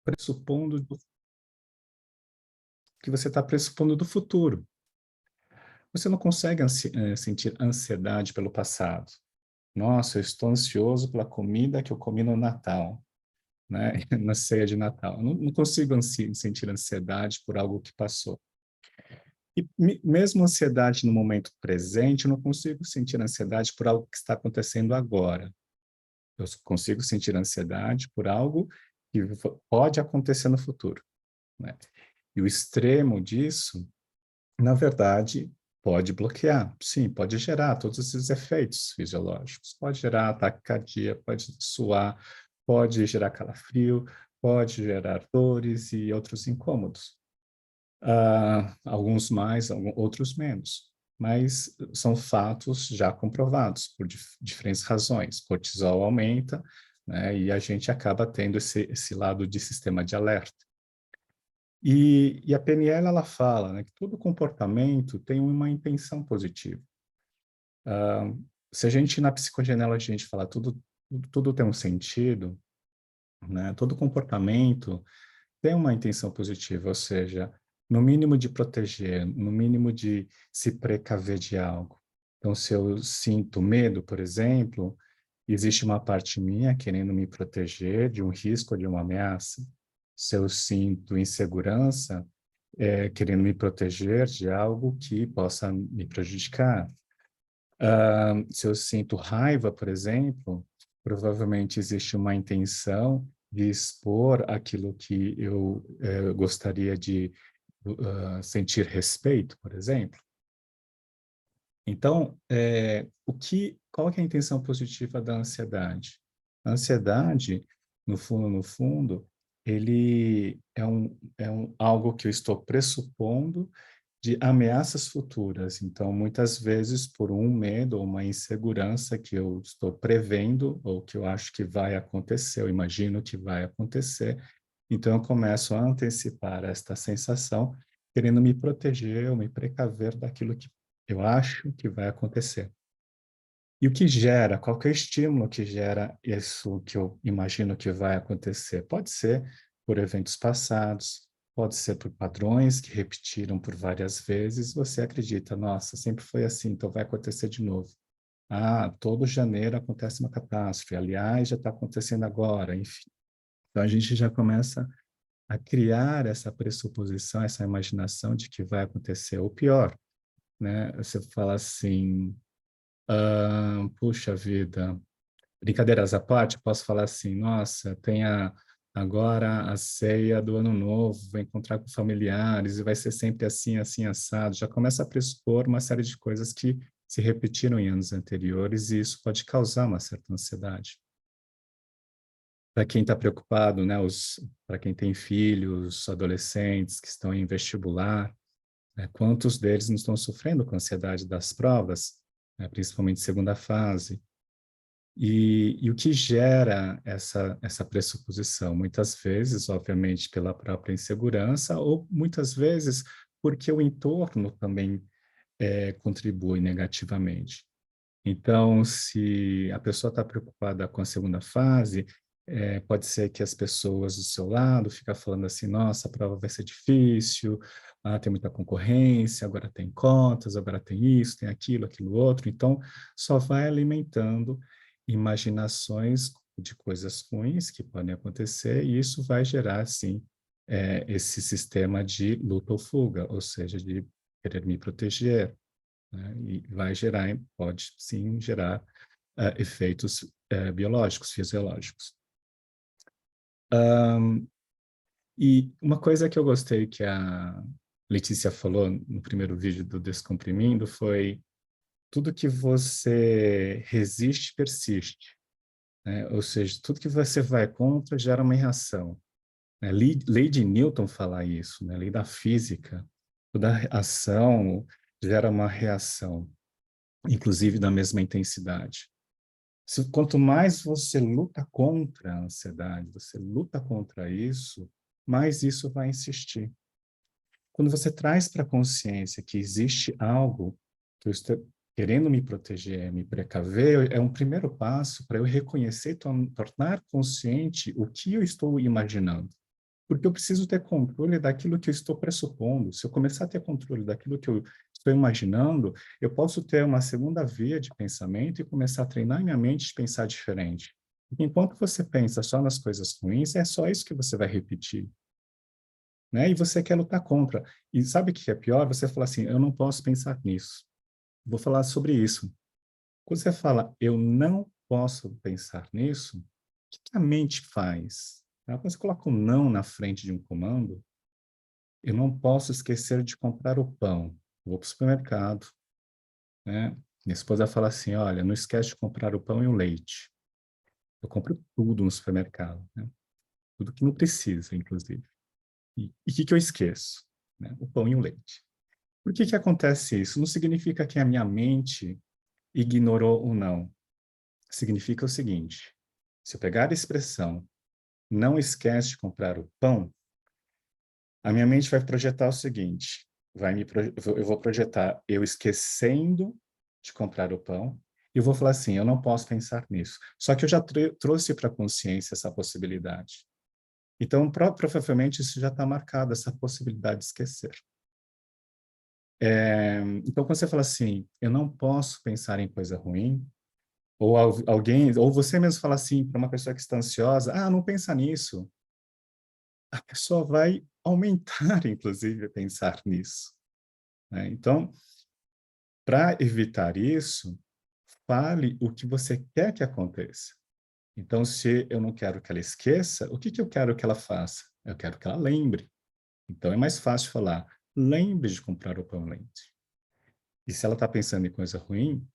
pressupondo que você está pressupondo do futuro. Você não consegue sentir ansiedade pelo passado. Nossa, eu estou ansioso pela comida que eu comi no Natal, né? Na ceia de Natal. Eu não consigo sentir ansiedade por algo que passou. E mesmo ansiedade no momento presente, eu não consigo sentir ansiedade por algo que está acontecendo agora. Eu consigo sentir ansiedade por algo que pode acontecer no futuro, né? E o extremo disso, na verdade, pode bloquear. Sim, pode gerar todos esses efeitos fisiológicos. Pode gerar ataque cardíaco, pode suar, pode gerar calafrio, pode gerar dores e outros incômodos. Alguns mais, outros menos. Mas são fatos já comprovados por diferentes razões. Cortisol aumenta, né, e a gente acaba tendo esse lado de sistema de alerta. E a PNL, ela fala, né, que todo comportamento tem uma intenção positiva. Se a gente, na psicogenealogia, a gente fala tudo tem um sentido, né, todo comportamento tem uma intenção positiva, ou seja, no mínimo de proteger, no mínimo de se precaver de algo. Então, se eu sinto medo, por exemplo, existe uma parte minha querendo me proteger de um risco ou de uma ameaça. Se eu sinto insegurança, querendo me proteger de algo que possa me prejudicar. Se eu sinto raiva, por exemplo, provavelmente existe uma intenção de expor aquilo que eu gostaria de sentir respeito, por exemplo. Então, qual que é a intenção positiva da ansiedade? A ansiedade, no fundo, ele é algo que eu estou pressupondo de ameaças futuras. Então, muitas vezes, por um medo ou uma insegurança que eu estou prevendo ou que eu acho que vai acontecer, eu imagino que vai acontecer, então eu começo a antecipar esta sensação, querendo me proteger ou me precaver daquilo que eu acho que vai acontecer. E o que gera, qual que é o estímulo que gera isso que eu imagino que vai acontecer? Pode ser por eventos passados, pode ser por padrões que repetiram por várias vezes, você acredita, nossa, sempre foi assim, então vai acontecer de novo. Ah, todo janeiro acontece uma catástrofe, aliás, já está acontecendo agora, enfim. Então a gente já começa a criar essa pressuposição, essa imaginação de que vai acontecer o pior, né? Você fala assim, puxa vida, brincadeiras à parte, posso falar assim, nossa, agora a ceia do ano novo, vou encontrar com familiares e vai ser sempre assim, assim, assado. Já começa a pressupor uma série de coisas que se repetiram em anos anteriores e isso pode causar uma certa ansiedade. Para quem está preocupado, né, para quem tem filhos, adolescentes que estão em vestibular, né, quantos deles não estão sofrendo com a ansiedade das provas, né, principalmente segunda fase? E o que gera essa pressuposição? Muitas vezes, obviamente, pela própria insegurança, ou muitas vezes porque o entorno também contribui negativamente. Então, se a pessoa está preocupada com a segunda fase, pode ser que as pessoas do seu lado ficam falando assim, nossa, a prova vai ser difícil, tem muita concorrência, agora tem cotas, agora tem isso, tem aquilo, aquilo outro. Então, só vai alimentando imaginações de coisas ruins que podem acontecer e isso vai gerar, sim, esse sistema de luta ou fuga, ou seja, de querer me proteger, né? E vai gerar, pode sim gerar efeitos biológicos, fisiológicos. E uma coisa que eu gostei que a Letícia falou no primeiro vídeo do Descomprimindo foi tudo que você resiste, persiste, né? Ou seja, tudo que você vai contra gera uma reação, né? Lei de Newton fala isso, né? Lei da física. Toda ação gera uma reação, inclusive da mesma intensidade. Quanto mais você luta contra a ansiedade, você luta contra isso, mais isso vai insistir. Quando você traz para a consciência que existe algo que eu estou querendo me proteger, me precaver, é um primeiro passo para eu reconhecer, tornar consciente o que eu estou imaginando. Porque eu preciso ter controle daquilo que eu estou pressupondo. Se eu começar a ter controle daquilo que eu estou imaginando, eu posso ter uma segunda via de pensamento e começar a treinar minha mente de pensar diferente. Porque enquanto você pensa só nas coisas ruins, é só isso que você vai repetir, né? E você quer lutar contra. E sabe o que é pior? Você fala assim, eu não posso pensar nisso. Vou falar sobre isso. Quando você fala, eu não posso pensar nisso, o que a mente faz? Quando você coloca um não na frente de um comando, eu não posso esquecer de comprar o pão. Vou para o supermercado, né? Minha esposa fala assim, olha, não esquece de comprar o pão e o leite. Eu compro tudo no supermercado, né? Tudo que não precisa, inclusive. E o que eu esqueço? Né? O pão e o leite. Por que acontece isso? Não significa que a minha mente ignorou o não. Significa o seguinte, se eu pegar a expressão não esquece de comprar o pão, a minha mente vai projetar o seguinte, eu vou projetar eu esquecendo de comprar o pão, e eu vou falar assim, eu não posso pensar nisso. Só que eu já trouxe para a consciência essa possibilidade. Então, provavelmente, isso já está marcado, essa possibilidade de esquecer. Então, quando você fala assim, eu não posso pensar em coisa ruim, ou alguém, ou você mesmo fala assim para uma pessoa que está ansiosa, não pensa nisso. A pessoa vai aumentar, inclusive, pensar nisso, né? Então, para evitar isso, fale o que você quer que aconteça. Então, se eu não quero que ela esqueça, o que eu quero que ela faça? Eu quero que ela lembre. Então, é mais fácil falar, lembre de comprar o pão lente. E se ela está pensando em coisa ruim,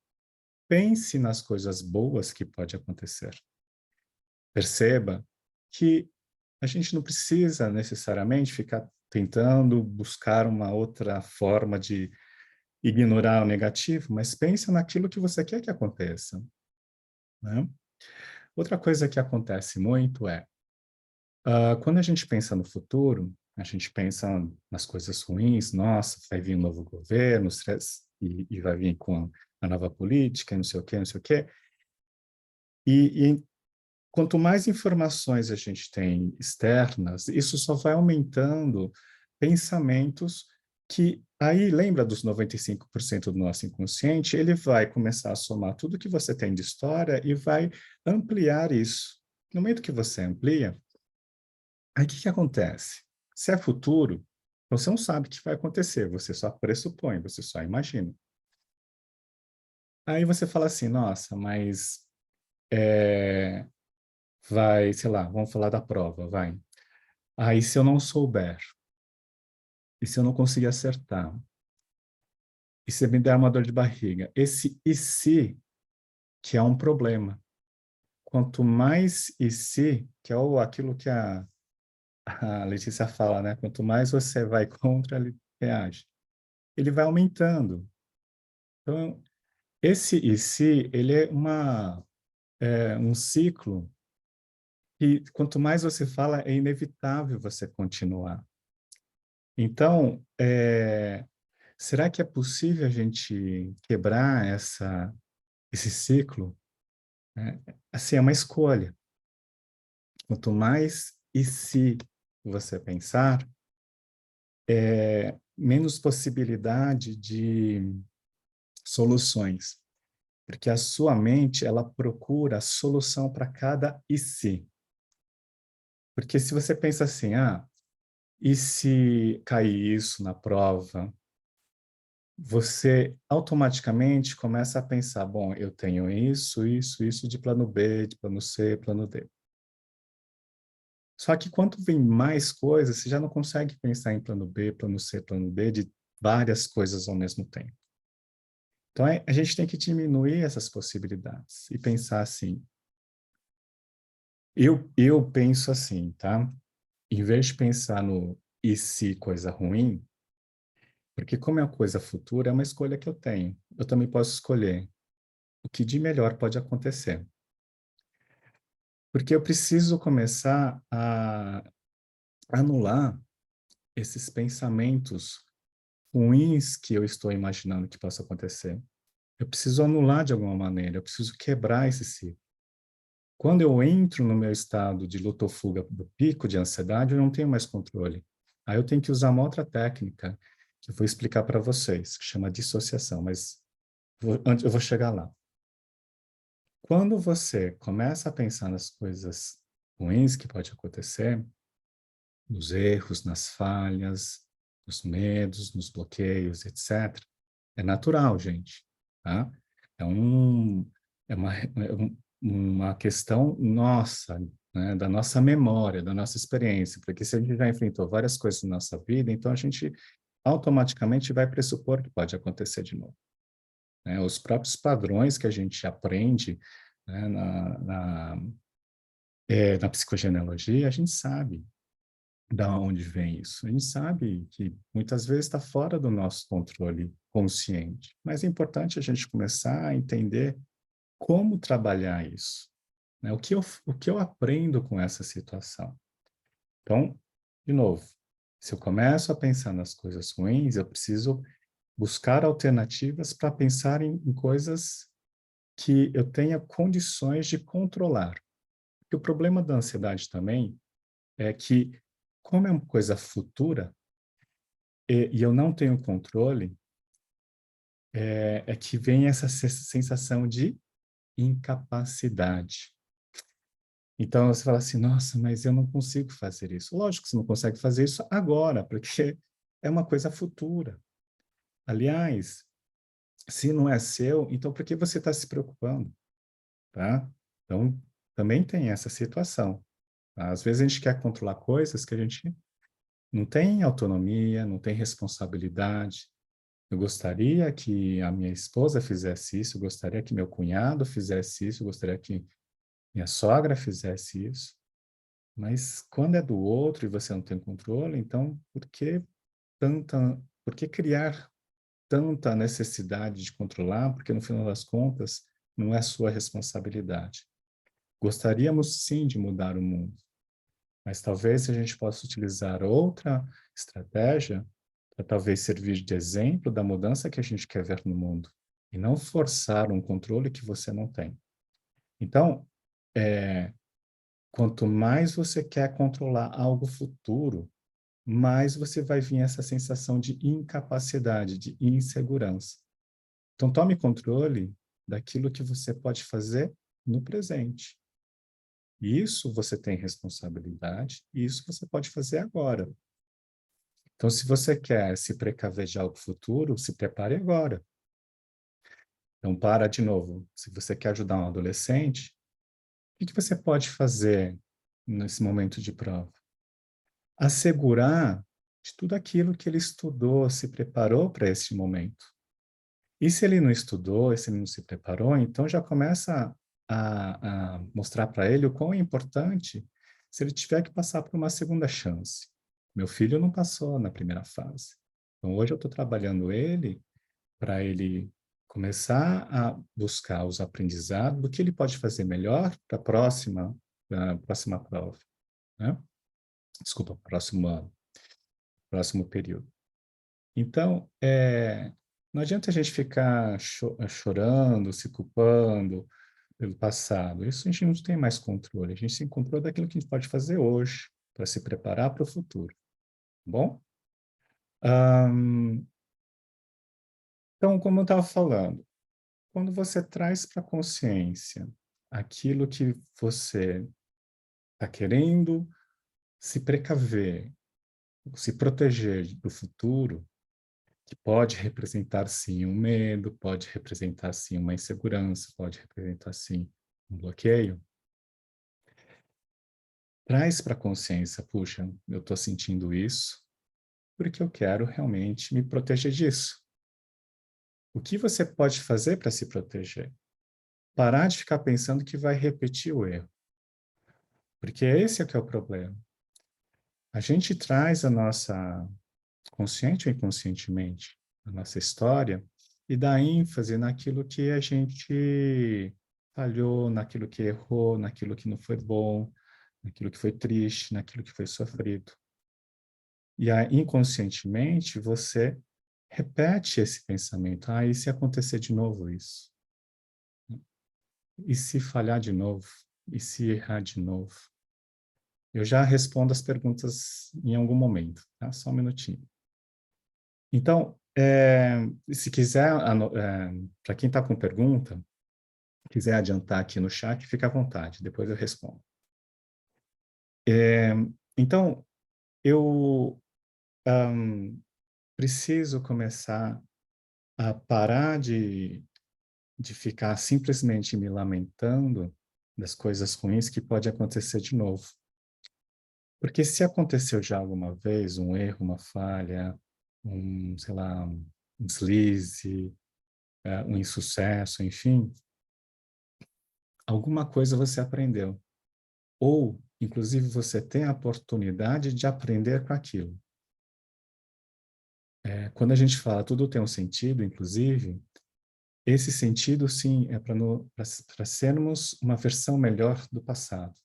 pense nas coisas boas que pode acontecer. Perceba que a gente não precisa necessariamente ficar tentando buscar uma outra forma de ignorar o negativo, mas pense naquilo que você quer que aconteça, né? Outra coisa que acontece muito é, quando a gente pensa no futuro, a gente pensa nas coisas ruins, nossa, vai vir um novo governo, e vai vir com a nova política, não sei o quê, não sei o quê. E quanto mais informações a gente tem externas, isso só vai aumentando pensamentos que aí lembra dos 95% do nosso inconsciente, ele vai começar a somar tudo que você tem de história e vai ampliar isso. No momento que você amplia, aí o que acontece? Se é futuro, você não sabe o que vai acontecer, você só pressupõe, você só imagina. Aí você fala assim, nossa, mas vai, sei lá, vamos falar da prova, vai. Aí se eu não souber, e se eu não conseguir acertar, e se me der uma dor de barriga, esse e se que é um problema. Quanto mais e se, que é aquilo que a Letícia fala, né? Quanto mais você vai contra, ele reage. Ele vai aumentando. Então, esse e se, ele é um ciclo e quanto mais você fala, é inevitável você continuar. Então, será que é possível a gente quebrar esse ciclo? Né? Assim, é uma escolha. Quanto mais e se você pensar, menos possibilidade de soluções. Porque a sua mente, ela procura a solução para cada e se. Porque se você pensa assim, e se cair isso na prova? Você automaticamente começa a pensar, bom, eu tenho isso de plano B, de plano C, plano D. Só que quando vem mais coisas, você já não consegue pensar em plano B, plano C, plano D, de várias coisas ao mesmo tempo. Então, a gente tem que diminuir essas possibilidades e pensar assim. Eu penso assim, tá? Em vez de pensar no e se coisa ruim, porque como é uma coisa futura, é uma escolha que eu tenho. Eu também posso escolher o que de melhor pode acontecer. Porque eu preciso começar a anular esses pensamentos ruins que eu estou imaginando que possa acontecer. Eu preciso anular de alguma maneira, eu preciso quebrar esse ciclo. Quando eu entro no meu estado de luta ou fuga do pico de ansiedade, eu não tenho mais controle. Aí eu tenho que usar uma outra técnica que eu vou explicar para vocês, que chama dissociação, mas antes eu vou chegar lá. Quando você começa a pensar nas coisas ruins que pode acontecer, nos erros, nas falhas, nos medos, nos bloqueios, etc., é natural, gente, tá? É, um, uma questão nossa, né, da nossa memória, da nossa experiência, porque se a gente já enfrentou várias coisas na nossa vida, então a gente automaticamente vai pressupor que pode acontecer de novo, né? Os próprios padrões que a gente aprende, né, na psicogenealogia, a gente sabe da onde vem isso. A gente sabe que muitas vezes está fora do nosso controle consciente, mas é importante a gente começar a entender como trabalhar isso, né? O que eu aprendo com essa situação? Então, de novo, se eu começo a pensar nas coisas ruins, eu preciso buscar alternativas para pensar em coisas que eu tenha condições de controlar. Porque o problema da ansiedade também é que, como é uma coisa futura, e eu não tenho controle, é que vem essa sensação de incapacidade. Então você fala assim, nossa, mas eu não consigo fazer isso. Lógico que você não consegue fazer isso agora, porque é uma coisa futura. Aliás, se não é seu, então por que você está se preocupando, tá? Então, também tem essa situação, tá? Às vezes a gente quer controlar coisas que a gente não tem autonomia, não tem responsabilidade. Eu gostaria que a minha esposa fizesse isso, eu gostaria que meu cunhado fizesse isso, eu gostaria que minha sogra fizesse isso. Mas quando é do outro e você não tem controle, então por que criar tanta necessidade de controlar? Porque no final das contas não é sua responsabilidade. Gostaríamos sim de mudar o mundo, mas talvez a gente possa utilizar outra estratégia para talvez servir de exemplo da mudança que a gente quer ver no mundo e não forçar um controle que você não tem. Então, quanto mais você quer controlar algo futuro, mais você vai vir essa sensação de incapacidade, de insegurança. Então, tome controle daquilo que você pode fazer no presente. Isso você tem responsabilidade, e isso você pode fazer agora. Então, se você quer se precaver de algo futuro, se prepare agora. Então, para de novo. Se você quer ajudar um adolescente, o que você pode fazer nesse momento de prova? Assegurar de tudo aquilo que ele estudou, se preparou para esse momento. E se ele não estudou, se ele não se preparou, então já começa a mostrar para ele o quão é importante se ele tiver que passar por uma segunda chance. Meu filho não passou na primeira fase. Então, hoje eu estou trabalhando ele para ele começar a buscar os aprendizados do que ele pode fazer melhor para a próxima prova, né? Desculpa, próximo ano, próximo período. Então, não adianta a gente ficar chorando, se culpando pelo passado. Isso a gente não tem mais controle. A gente tem controle daquilo que a gente pode fazer hoje para se preparar para o futuro. Tá bom? Ahn, então, como eu estava falando, quando você traz para a consciência aquilo que você está querendo se precaver, se proteger do futuro, que pode representar sim um medo, pode representar sim uma insegurança, pode representar sim um bloqueio, traz para a consciência, puxa, eu estou sentindo isso porque eu quero realmente me proteger disso. O que você pode fazer para se proteger? Parar de ficar pensando que vai repetir o erro, porque esse é que é o problema. A gente traz a nossa, consciente ou inconscientemente, a nossa história e dá ênfase naquilo que a gente falhou, naquilo que errou, naquilo que não foi bom, naquilo que foi triste, naquilo que foi sofrido. E aí, inconscientemente, você repete esse pensamento. E se acontecer de novo isso? E se falhar de novo? E se errar de novo? Eu já respondo as perguntas em algum momento, tá? Só um minutinho. Então, se quiser, para quem está com pergunta, quiser adiantar aqui no chat, fica à vontade, depois eu respondo. Então, eu preciso começar a parar de ficar simplesmente me lamentando das coisas ruins que pode acontecer de novo. Porque se aconteceu já alguma vez um erro, uma falha, sei lá, um deslize, um insucesso, enfim, alguma coisa você aprendeu. Ou, inclusive, você tem a oportunidade de aprender com aquilo. Quando a gente fala tudo tem um sentido, inclusive, esse sentido, sim, é para sermos uma versão melhor do passado.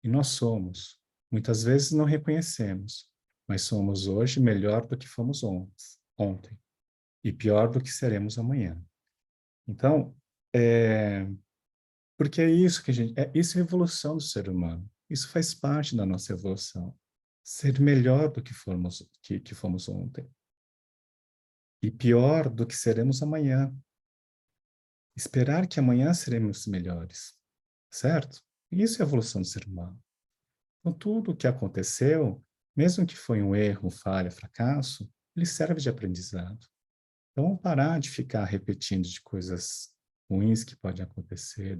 E nós somos. Muitas vezes não reconhecemos, mas somos hoje melhor do que fomos ontem. E pior do que seremos amanhã. Então, porque é isso que isso é a evolução do ser humano. Isso faz parte da nossa evolução. Ser melhor do que fomos ontem. E pior do que seremos amanhã. Esperar que amanhã seremos melhores. Certo? Isso é a evolução do ser humano. Então, tudo o que aconteceu, mesmo que foi um erro, falha, fracasso, ele serve de aprendizado. Então, vamos parar de ficar repetindo de coisas ruins que podem acontecer.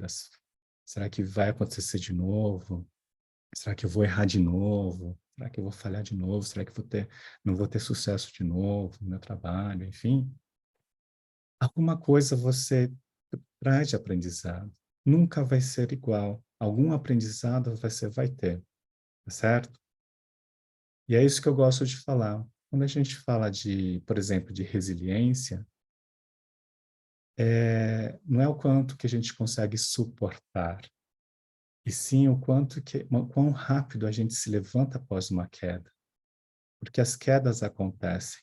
Será que vai acontecer de novo? Será que eu vou errar de novo? Será que eu vou falhar de novo? Será que não vou ter sucesso de novo no meu trabalho? Enfim, alguma coisa você traz de aprendizado. Nunca vai ser igual. Algum aprendizado você vai ter, tá certo? E é isso que eu gosto de falar. Quando a gente fala por exemplo, de resiliência, não é o quanto que a gente consegue suportar, e sim o quão rápido a gente se levanta após uma queda. Porque as quedas acontecem,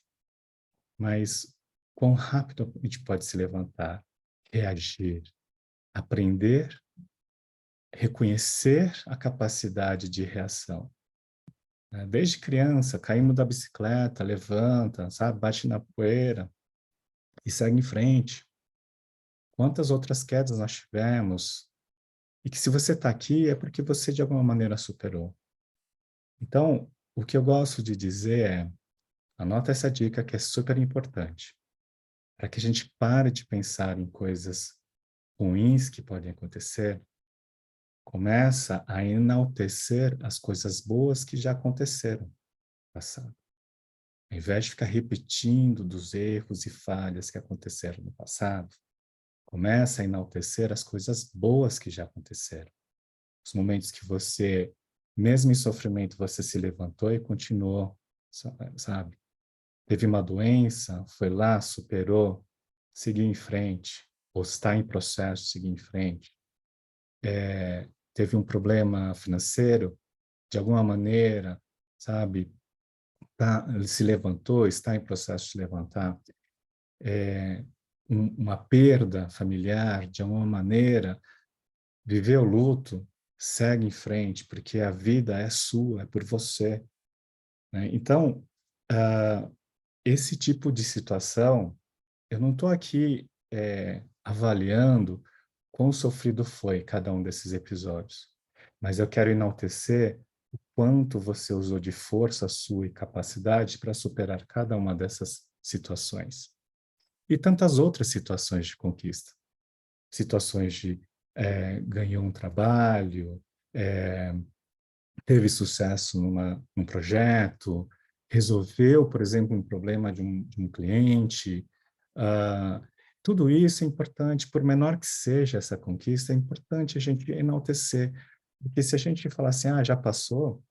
mas quão rápido a gente pode se levantar, reagir, aprender, reconhecer a capacidade de reação. Desde criança, caímos da bicicleta, levanta, sabe, bate na poeira e segue em frente. Quantas outras quedas nós tivemos? E que se você está aqui é porque você de alguma maneira superou. Então, o que eu gosto de dizer é, anota essa dica que é super importante, para que a gente pare de pensar em coisas ruins que podem acontecer, começa a enaltecer as coisas boas que já aconteceram no passado. Ao invés de ficar repetindo dos erros e falhas que aconteceram no passado, começa a enaltecer as coisas boas que já aconteceram. Os momentos que você, mesmo em sofrimento, você se levantou e continuou, sabe? Teve uma doença, foi lá, superou, seguiu em frente, ou está em processo de seguir em frente. Teve um problema financeiro, de alguma maneira, sabe? Ele se levantou, está em processo de se levantar. Uma perda familiar, de alguma maneira, viveu o luto, segue em frente, porque a vida é sua, é por você, né? Então, esse tipo de situação, eu não estou aqui avaliando quão sofrido foi cada um desses episódios, mas eu quero enaltecer o quanto você usou de força sua e capacidade para superar cada uma dessas situações. E tantas outras situações de conquista. Situações de ganhou um trabalho, teve sucesso num projeto, resolveu, por exemplo, um problema de um cliente. Ah, tudo isso é importante, por menor que seja essa conquista, é importante a gente enaltecer. Porque se a gente falar assim, já passou,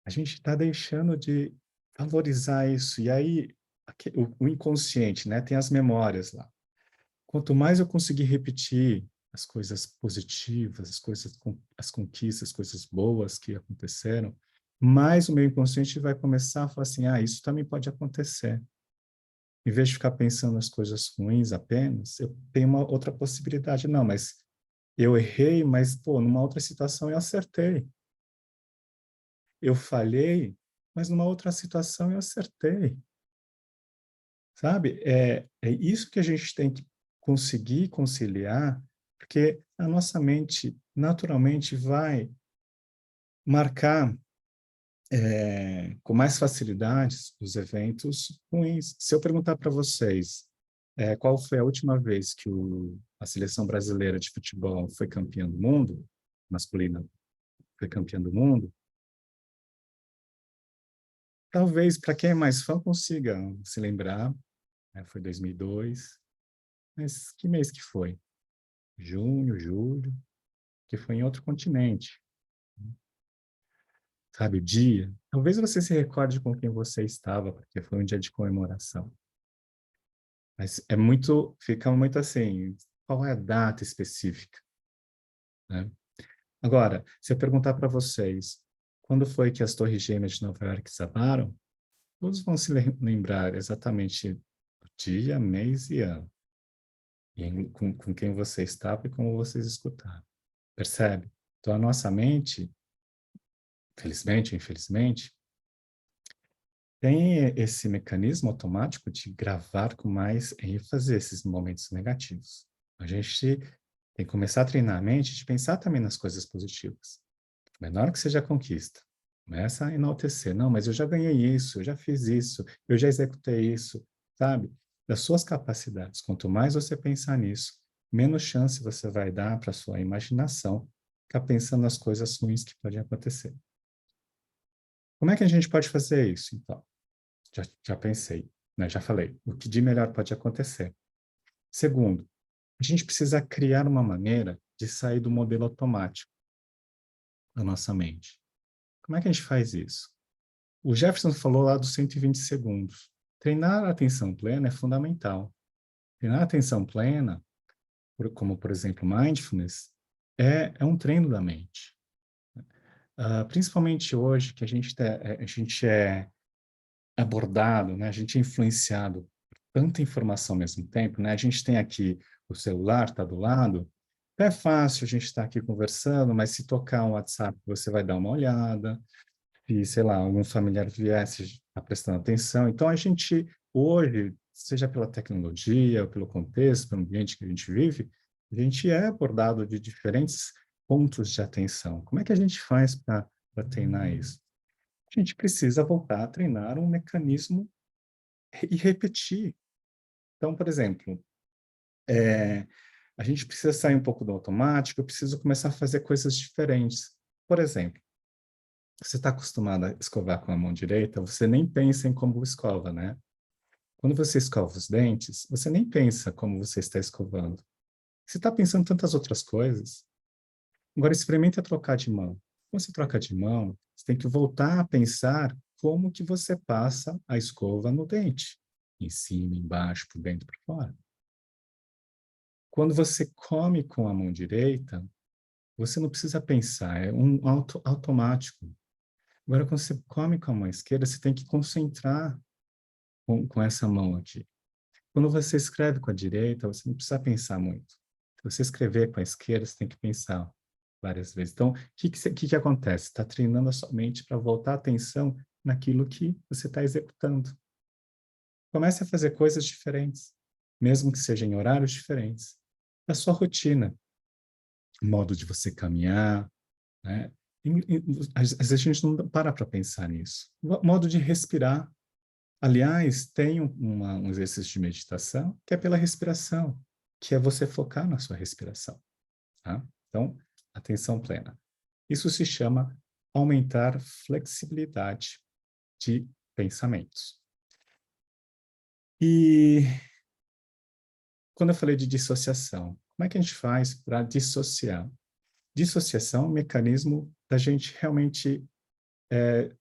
a gente está deixando de valorizar isso. E aí, o inconsciente, né, tem as memórias lá. Quanto mais eu conseguir repetir as coisas positivas, as conquistas, as coisas boas que aconteceram, mais o meu inconsciente vai começar a falar assim, isso também pode acontecer. Em vez de ficar pensando nas coisas ruins apenas, eu tenho uma outra possibilidade. Não, mas Eu errei, mas, pô, numa outra situação eu acertei. Eu falhei, mas numa outra situação eu acertei, sabe? É isso que a gente tem que conseguir conciliar, porque a nossa mente naturalmente vai marcar com mais facilidades os eventos ruins. Se eu perguntar para vocês qual foi a última vez que a seleção brasileira de futebol foi campeã do mundo, masculina foi campeã do mundo, talvez para quem é mais fã consiga se lembrar, né, foi 2002, mas que mês que foi? Junho, julho, que foi em outro continente, sabe, o dia. Talvez você se recorde com quem você estava, porque foi um dia de comemoração. Mas fica muito assim, qual é a data específica, né? Agora, se eu perguntar para vocês, quando foi que as Torres Gêmeas de Nova York desabaram, todos vão se lembrar exatamente do dia, mês e ano, com quem você estava e como vocês escutaram. Percebe? Então, a nossa mente, felizmente ou infelizmente, tem esse mecanismo automático de gravar com mais ênfase esses momentos negativos. A gente tem que começar a treinar a mente de pensar também nas coisas positivas. Menor que seja a conquista. Começa a enaltecer. Não, mas eu já ganhei isso, eu já fiz isso, eu já executei isso, sabe? Das suas capacidades. Quanto mais você pensar nisso, menos chance você vai dar para sua imaginação ficar pensando nas coisas ruins que podem acontecer. Como é que a gente pode fazer isso, então? Já pensei, né? Já falei. O que de melhor pode acontecer? Segundo, a gente precisa criar uma maneira de sair do modelo automático da nossa mente. Como é que a gente faz isso? O Jefferson falou lá dos 120 segundos. Treinar a atenção plena é fundamental. Treinar a atenção plena, como por exemplo mindfulness, é um treino da mente. Principalmente hoje que a gente é abordado, né? A gente é influenciado por tanta informação ao mesmo tempo, né? A gente tem aqui o celular, está do lado, é fácil a gente estar aqui conversando, mas se tocar um WhatsApp, você vai dar uma olhada, e, sei lá, algum familiar viesse está prestando atenção. Então, a gente, hoje, seja pela tecnologia, ou pelo contexto, pelo ambiente que a gente vive, a gente é abordado de diferentes pontos de atenção. Como é que a gente faz para treinar isso? A gente precisa voltar a treinar um mecanismo e repetir. Então, por exemplo, a gente precisa sair um pouco do automático, eu preciso começar a fazer coisas diferentes. Por exemplo, você está acostumado a escovar com a mão direita, você nem pensa em como escova, né? Quando você escova os dentes, você nem pensa como você está escovando. Você está pensando em tantas outras coisas. Agora, experimenta trocar de mão. Quando você troca de mão, você tem que voltar a pensar como que você passa a escova no dente. Em cima, embaixo, por dentro, por fora. Quando você come com a mão direita, você não precisa pensar, é um automático. Agora, quando você come com a mão esquerda, você tem que concentrar com essa mão aqui. Quando você escreve com a direita, você não precisa pensar muito. Se você escrever com a esquerda, você tem que pensar várias vezes. Então, o que acontece? Está treinando a sua mente para voltar a atenção naquilo que você está executando. Comece a fazer coisas diferentes, mesmo que sejam em horários diferentes. A sua rotina, o modo de você caminhar, né? Às vezes a gente não para pensar nisso. O modo de respirar. Aliás, tem um exercício de meditação que é pela respiração, que é você focar na sua respiração, tá? Então, atenção plena. Isso se chama aumentar flexibilidade de pensamentos. E quando eu falei de dissociação, como é que a gente faz para dissociar? Dissociação é um mecanismo da gente realmente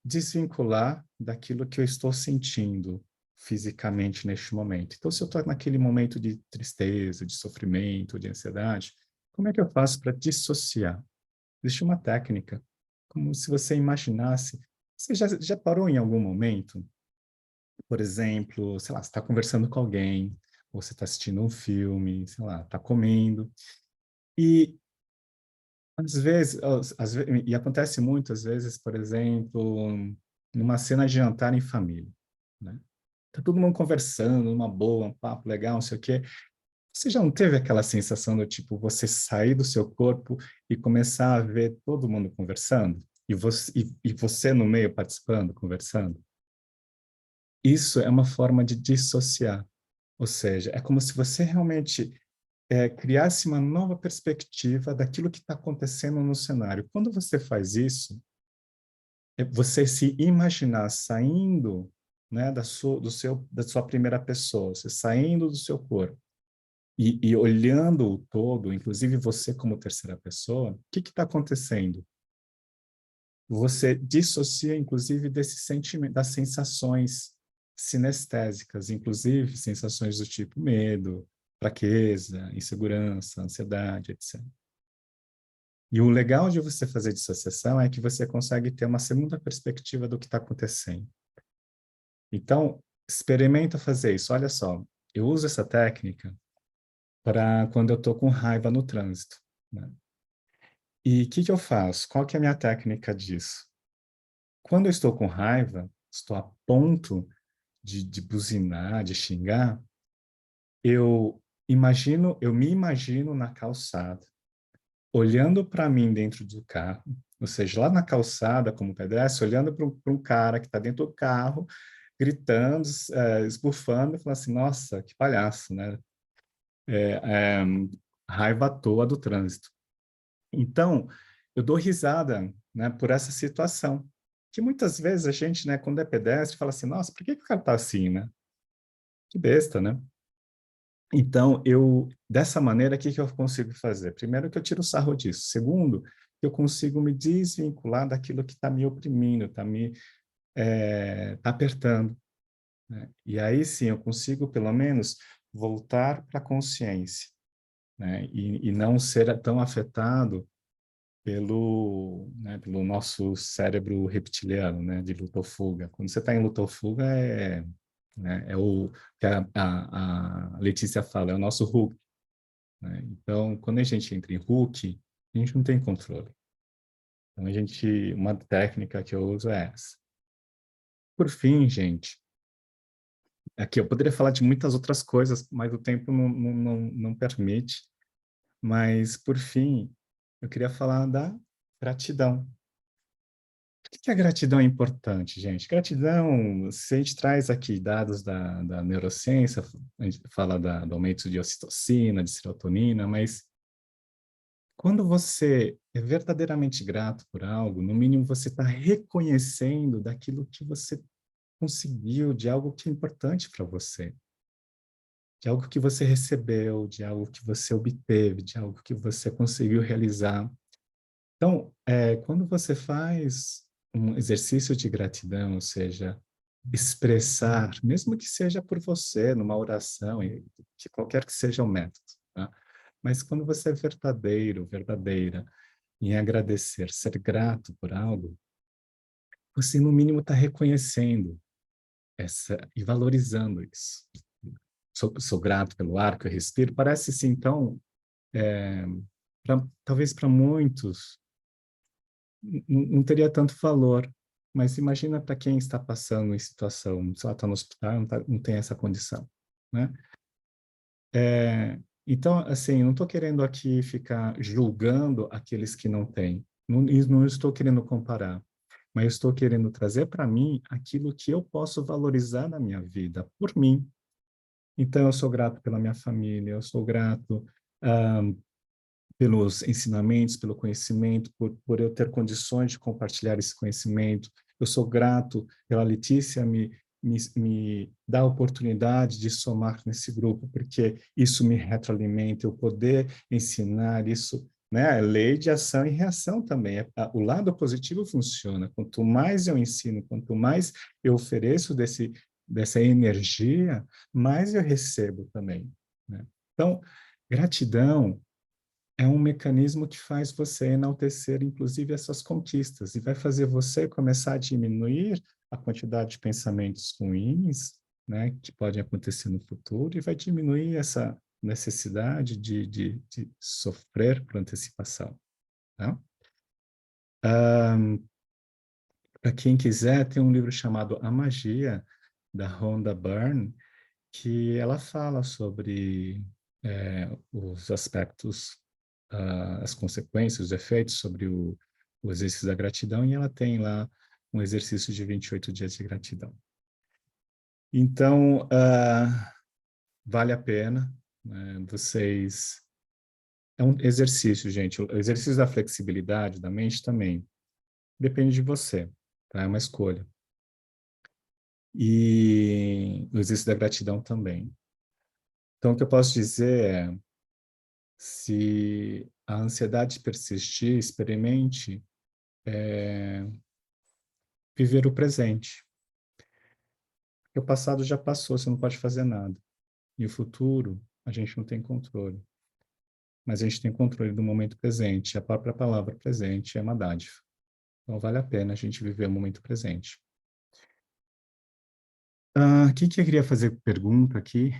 desvincular daquilo que eu estou sentindo fisicamente neste momento. Então, se eu estou naquele momento de tristeza, de sofrimento, de ansiedade, como é que eu faço para dissociar? Existe uma técnica, como se você imaginasse. Você já parou em algum momento, por exemplo, sei lá, você está conversando com alguém, ou você está assistindo um filme, sei lá, está comendo, e e acontece muito, às vezes, por exemplo, numa cena de jantar em família, né? Tá todo mundo conversando, numa boa, um papo legal, não sei o quê. Você já não teve aquela sensação do tipo, você sair do seu corpo e começar a ver todo mundo conversando? E você no meio participando, conversando? Isso é uma forma de dissociar. Ou seja, é como se você realmente criasse uma nova perspectiva daquilo que está acontecendo no cenário. Quando você faz isso, você se imaginar saindo, né, da sua primeira pessoa, você saindo do seu corpo e olhando o todo, inclusive você como terceira pessoa, o que está acontecendo? Você dissocia, inclusive, desse sentimento, das sensações sinestésicas, inclusive sensações do tipo medo, fraqueza, insegurança, ansiedade, etc. E o legal de você fazer dissociação é que você consegue ter uma segunda perspectiva do que está acontecendo. Então, experimenta fazer isso. Olha só, eu uso essa técnica para quando eu estou com raiva no trânsito, né? E o que eu faço? Qual que é a minha técnica disso? Quando eu estou com raiva, estou a ponto de buzinar, de xingar, eu me imagino na calçada, olhando para mim dentro do carro, ou seja, lá na calçada, como pedestre, olhando para um cara que está dentro do carro, gritando, esbufando, e falando assim, nossa, que palhaço, né? É, é, raiva à toa do trânsito. Então, eu dou risada, né, por essa situação. Que muitas vezes a gente, né, quando é pedestre, fala assim, nossa, por que que o cara tá assim, né? Que besta, né? Então, dessa maneira, o que que eu consigo fazer? Primeiro, que eu tiro o sarro disso. Segundo, que eu consigo me desvincular daquilo que está me oprimindo, tá apertando, né? E aí sim, eu consigo, pelo menos, voltar para a consciência, né? E não ser tão afetado pelo nosso cérebro reptiliano, né? De luta ou fuga. Quando você está em luta ou fuga, né, é o que a Letícia fala, é o nosso Hulk, né? Então, quando a gente entra em Hulk, a gente não tem controle. Então, uma técnica que eu uso é essa. Por fim, gente, aqui eu poderia falar de muitas outras coisas, mas o tempo não permite. Mas, por fim, eu queria falar da gratidão. Por que a gratidão é importante, gente? Gratidão, se a gente traz aqui dados da neurociência, a gente fala do aumento de ocitocina, de serotonina, mas quando você é verdadeiramente grato por algo, no mínimo você está reconhecendo daquilo que você conseguiu, de algo que é importante para você, de algo que você recebeu, de algo que você obteve, de algo que você conseguiu realizar. Então, quando você faz um exercício de gratidão, ou seja, expressar, mesmo que seja por você, numa oração, e que qualquer que seja o método, tá? Mas quando você é verdadeiro, verdadeira, em agradecer, ser grato por algo, você no mínimo está reconhecendo e valorizando isso. Sou grato pelo ar que eu respiro. Parece assim, então, talvez para muitos não teria tanto valor, mas imagina para quem está passando em situação, se ela está no hospital, não tem essa condição, né? Então, assim, não estou querendo aqui ficar julgando aqueles que não têm, não estou querendo comparar, mas estou querendo trazer para mim aquilo que eu posso valorizar na minha vida, por mim. Então, eu sou grato pela minha família, eu sou grato ah, pelos ensinamentos, pelo conhecimento, por eu ter condições de compartilhar esse conhecimento. Eu sou grato pela Letícia me dar a oportunidade de somar nesse grupo, porque isso me retroalimenta, eu poder ensinar isso, né? É lei de ação e reação também. O lado positivo funciona. Quanto mais eu ensino, quanto mais eu ofereço dessa energia, mais eu recebo também, né? Então, gratidão é um mecanismo que faz você enaltecer, inclusive, essas conquistas e vai fazer você começar a diminuir a quantidade de pensamentos ruins, né, que podem acontecer no futuro e vai diminuir essa necessidade de sofrer por antecipação. Tá? Para quem quiser, tem um livro chamado A Magia, da Rhonda Byrne, que ela fala sobre os aspectos, as consequências, os efeitos sobre o exercício da gratidão, e ela tem lá um exercício de 28 dias de gratidão. Então, vale a pena, né, vocês... É um exercício, gente. O exercício da flexibilidade da mente também depende de você, tá? É uma escolha. E o exercício da gratidão também. Então, o que eu posso dizer é, se a ansiedade persistir, experimente viver o presente. Porque o passado já passou, você não pode fazer nada. E o futuro, a gente não tem controle. Mas a gente tem controle do momento presente. A própria palavra presente é uma dádiva. Então, vale a pena a gente viver o momento presente. Quem que eu queria fazer pergunta aqui?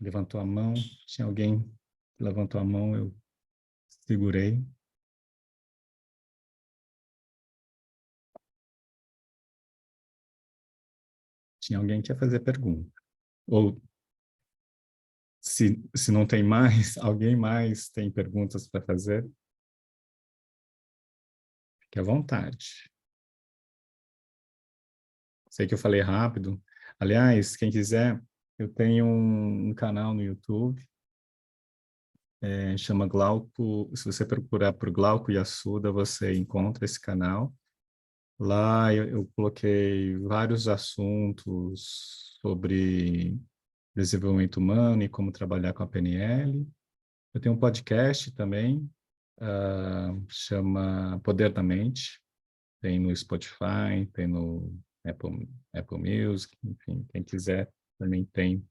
Levantou a mão. Tinha alguém que levantou a mão, eu segurei. Tinha alguém que ia fazer pergunta. Ou, se não tem mais, alguém mais tem perguntas para fazer? Fique à vontade. Sei que eu falei rápido. Aliás, quem quiser, eu tenho um canal no YouTube, chama Glauco. Se você procurar por Glauco Yasuda, você encontra esse canal. Lá eu coloquei vários assuntos sobre desenvolvimento humano e como trabalhar com a PNL. Eu tenho um podcast também, chama Poder da Mente. Tem no Spotify, tem no Apple Music, enfim, quem quiser também tem.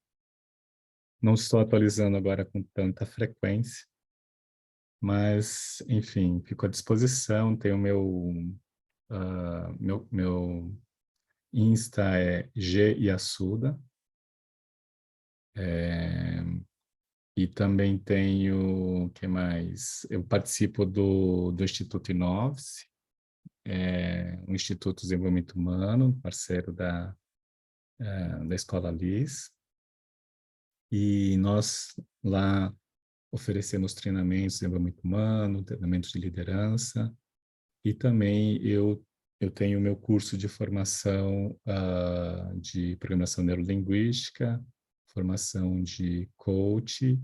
Não estou atualizando agora com tanta frequência, mas, enfim, fico à disposição. Tem o meu Insta é G Yasuda, e também tenho, o que mais? Eu participo do Instituto Inoves, um Instituto de Desenvolvimento Humano, parceiro da Escola Liz, e nós lá oferecemos treinamentos de desenvolvimento humano, treinamentos de liderança, e também eu tenho o meu curso de formação de programação neurolinguística, formação de coach,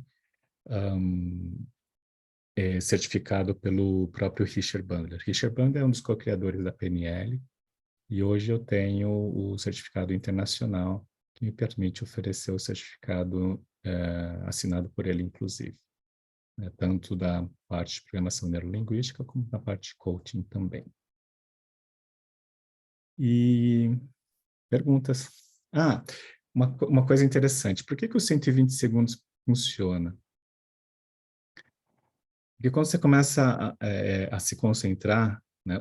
certificado pelo próprio Richard Bandler. Richard Bandler é um dos co-criadores da PNL, e hoje eu tenho o certificado internacional, que me permite oferecer o certificado assinado por ele, inclusive, né, tanto da parte de programação neurolinguística como da parte de coaching também. E perguntas. Uma coisa interessante. Por que que os 120 segundos funciona? Porque quando você começa a se concentrar, né,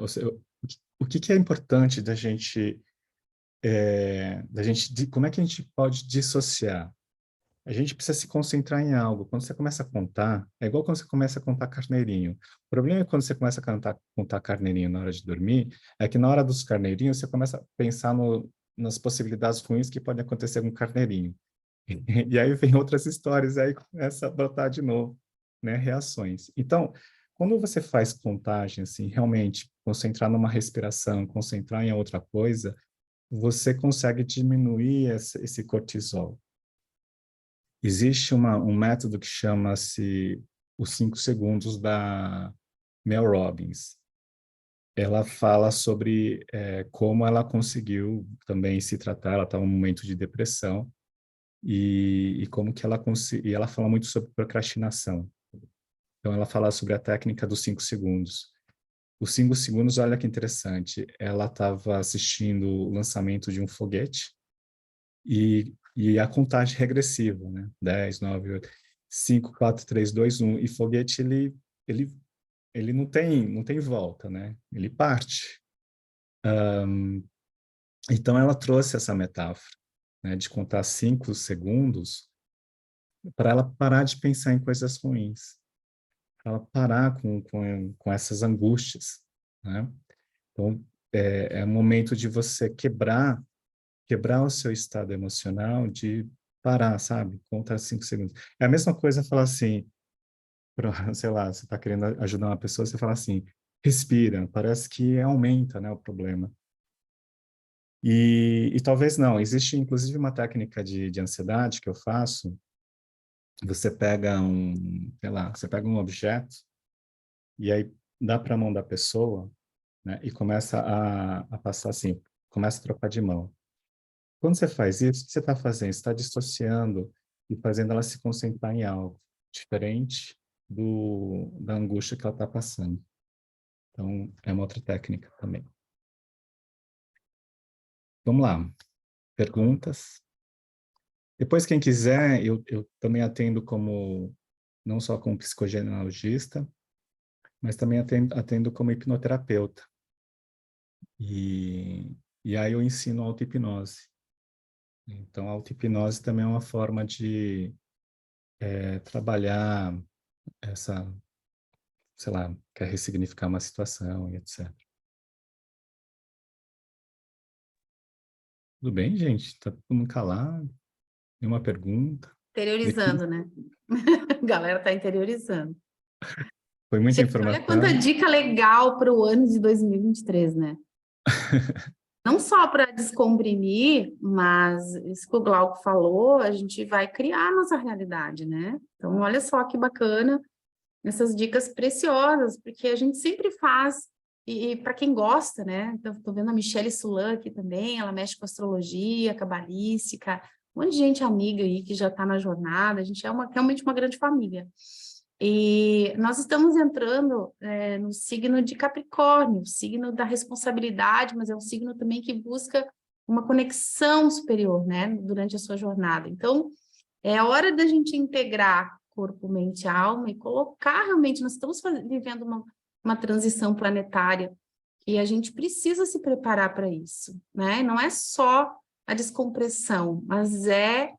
o que que é importante como é que a gente pode dissociar? A gente precisa se concentrar em algo. Quando você começa a contar, é igual quando você começa a contar carneirinho. O problema é quando você começa a contar carneirinho na hora de dormir, é que na hora dos carneirinhos você começa a pensar nas possibilidades ruins que podem acontecer com o carneirinho. E aí vem outras histórias, aí começa a brotar de novo, né, reações. Então, quando você faz contagem, assim, realmente concentrar numa respiração, concentrar em outra coisa, você consegue diminuir esse cortisol. Existe um método que chama-se os 5 segundos da Mel Robbins. Ela fala sobre como ela conseguiu também se tratar, ela estava num momento de depressão, e como que ela conseguiu, e ela fala muito sobre procrastinação. Então ela fala sobre a técnica dos 5 segundos. Os 5 segundos, olha que interessante, ela estava assistindo o lançamento de um foguete, e a contagem regressiva, né? 10, 9, 8, 5, 4, 3, 2, 1. E foguete, ele, ele não tem volta, né? Ele parte. Então, ela trouxe essa metáfora, né, de contar 5 segundos para ela parar de pensar em coisas ruins. ela parar com essas angústias, né? Então, é um momento de você quebrar o seu estado emocional, de parar, sabe? Contar 5 segundos. É a mesma coisa falar assim, sei lá, você está querendo ajudar uma pessoa, você fala assim, respira, parece que aumenta, né, o problema. E talvez não, existe inclusive uma técnica de ansiedade que eu faço, você pega sei lá, você pega um objeto e aí dá para a mão da pessoa, né, e começa a passar assim, começa a trocar de mão. Quando você faz isso, o que você está fazendo? Você está dissociando e fazendo ela se concentrar em algo diferente da angústia que ela está passando. Então, é uma outra técnica também. Vamos lá. Perguntas? Depois, quem quiser, eu também atendo não só como psicogenealogista, mas também atendo como hipnoterapeuta. E aí eu ensino auto-hipnose. Então, a auto-hipnose também é uma forma de trabalhar essa, sei lá, quer ressignificar uma situação e etc. Tudo bem, gente? Tá todo mundo calado? Nenhuma pergunta? Letícia, Interiorizando, né? A galera tá interiorizando. foi muita Gente, olha quanta informação. dica legal para o ano de 2023, né? Não só para descomprimir, mas isso que o Glauco falou, a gente vai criar a nossa realidade, né? Então, olha só que bacana essas dicas preciosas, porque a gente sempre faz, e para quem gosta, né? Então, estou vendo a Michelle Sulan aqui também, ela mexe com astrologia, cabalística, um monte de gente amiga aí que já está na jornada, a gente é realmente uma grande família. E nós estamos entrando no signo de Capricórnio, signo da responsabilidade, mas é um signo também que busca uma conexão superior, né, durante a sua jornada. Então, é hora da gente integrar corpo, mente e alma e colocar realmente, nós estamos vivendo uma transição planetária e a gente precisa se preparar para isso, né? Não é só a descompressão, mas é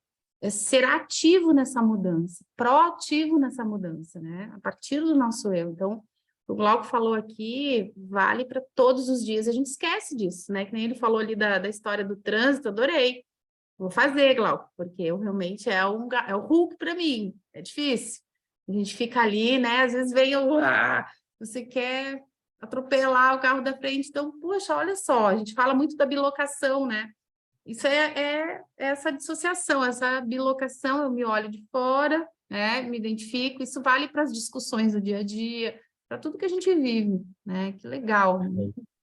ser ativo nessa mudança, proativo nessa mudança, né? A partir do nosso eu. Então, o Glauco falou aqui, vale para todos os dias, a gente esquece disso, né? Que nem ele falou ali da história do trânsito, adorei. Vou fazer, Glauco, porque eu realmente é o Hulk para mim, é difícil. A gente fica ali, né? Às vezes vem você quer atropelar o carro da frente, então, poxa, olha só, a gente fala muito da bilocação, né? Isso é essa dissociação, essa bilocação, eu me olho de fora, né? Me identifico, isso vale para as discussões do dia a dia, para tudo que a gente vive, né? Que legal,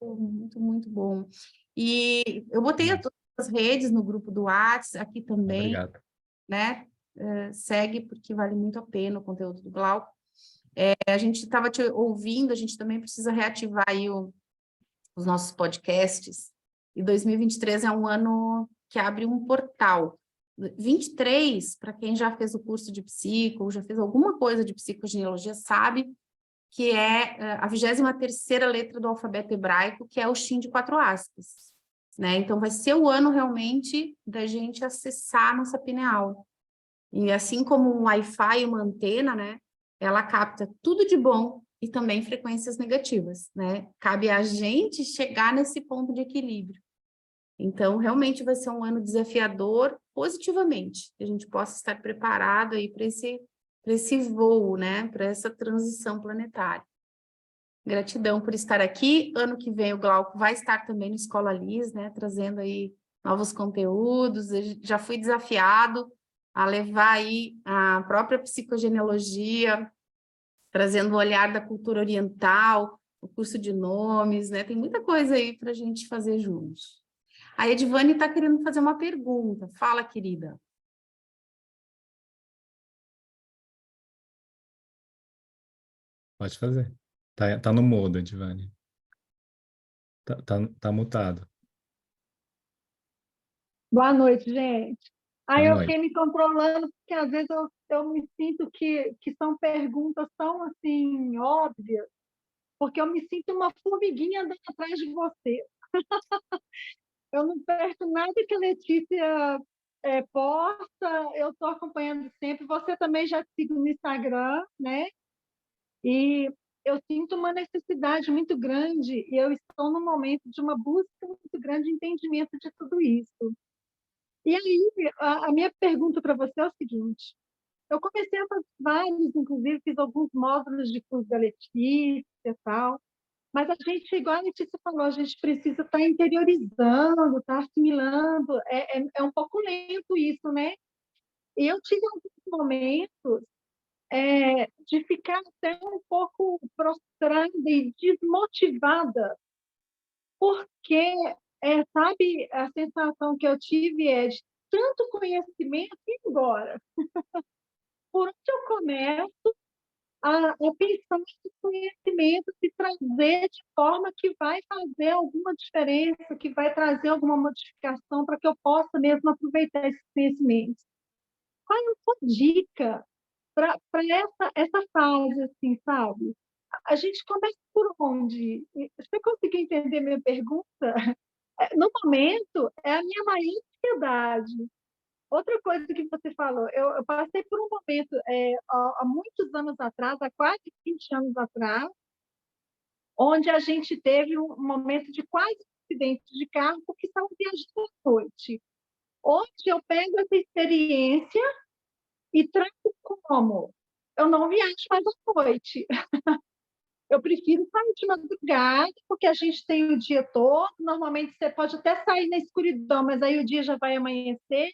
muito, muito bom. E eu botei Nossa, as redes no grupo do WhatsApp, aqui também, obrigado. né? Segue, porque vale muito a pena o conteúdo do Glauco. A gente estava te ouvindo, a gente também precisa reativar aí os nossos podcasts. E 2023 é um ano que abre um portal. 23, para quem já fez o curso de psico, ou já fez alguma coisa de psicogenealogia, sabe que é a 23ª letra do alfabeto hebraico, que é o Shin de 4 aspas. Né? Então, vai ser o ano realmente da gente acessar a nossa pineal. E assim como um Wi-Fi e uma antena, né? Ela capta tudo de bom e também frequências negativas, né? Cabe a gente chegar nesse ponto de equilíbrio. Então, realmente vai ser um ano desafiador positivamente, que a gente possa estar preparado aí para esse voo, né? Para essa transição planetária. Gratidão por estar aqui. Ano que vem o Glauco vai estar também no Escola Liz, né? Trazendo aí novos conteúdos. Eu já fui desafiado a levar aí a própria psicogenealogia, trazendo o olhar da cultura oriental, o curso de nomes, né? Tem muita coisa aí para a gente fazer juntos. A Edvane está querendo fazer uma pergunta. Fala, querida. Pode fazer. Tá no mudo, Edvane. Tá mutado. Boa noite, gente. Aí Boa eu noite. fiquei me controlando, porque às vezes eu me sinto que são perguntas tão assim, óbvias, porque eu me sinto uma formiguinha andando atrás de você. Eu não perco nada que a Letícia posta, eu estou acompanhando sempre. Você também já sigo no Instagram, né? E eu sinto uma necessidade muito grande e eu estou no momento de uma busca muito grande de entendimento de tudo isso. E aí, a minha pergunta para você é o seguinte: eu comecei a fazer vários, inclusive fiz alguns módulos de curso da Letícia e tal, mas a gente, igual a Letícia falou, a gente precisa estar interiorizando, estar assimilando, é um pouco lento isso, né? E eu tive alguns momentos de ficar até um pouco prostrada e desmotivada, porque, sabe, a sensação que eu tive é de tanto conhecimento e agora. Por onde eu começo a pensar esse conhecimento, se trazer de forma que vai fazer alguma diferença, que vai trazer alguma modificação para que eu possa mesmo aproveitar esses conhecimentos? Qual é a sua dica para essa fase, assim, sabe? A gente começa por onde? Você conseguiu entender minha pergunta? No momento, é a minha maior ansiedade. Outra coisa que você falou, eu passei por um momento, há muitos anos atrás, há quase 20 anos atrás, onde a gente teve um momento de quase acidente de carro, porque estava viajando à noite. Hoje eu pego essa experiência e trago como? Eu não viajo mais à noite. Eu prefiro sair de madrugada, porque a gente tem o dia todo. Normalmente você pode até sair na escuridão, mas aí o dia já vai amanhecer.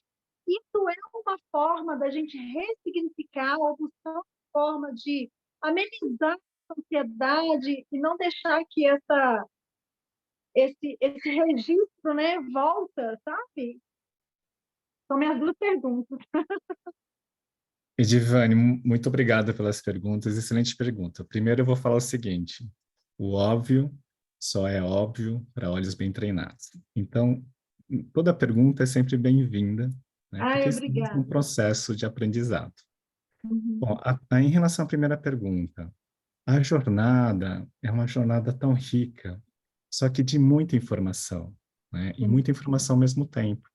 Isso é uma forma da gente ressignificar ou buscar uma forma de amenizar a ansiedade e não deixar que esse registro, né, volta, sabe? São minhas duas perguntas. Edivane, muito obrigado pelas perguntas. Excelente pergunta. Primeiro eu vou falar o seguinte: o óbvio só é óbvio para olhos bem treinados. Então, toda pergunta é sempre bem-vinda, né? Ai, Porque isso é um obrigada. processo de aprendizado. Uhum. Bom, em relação à primeira pergunta, a jornada é uma jornada tão rica, só que de muita informação, né? E Sim. muita informação ao mesmo tempo.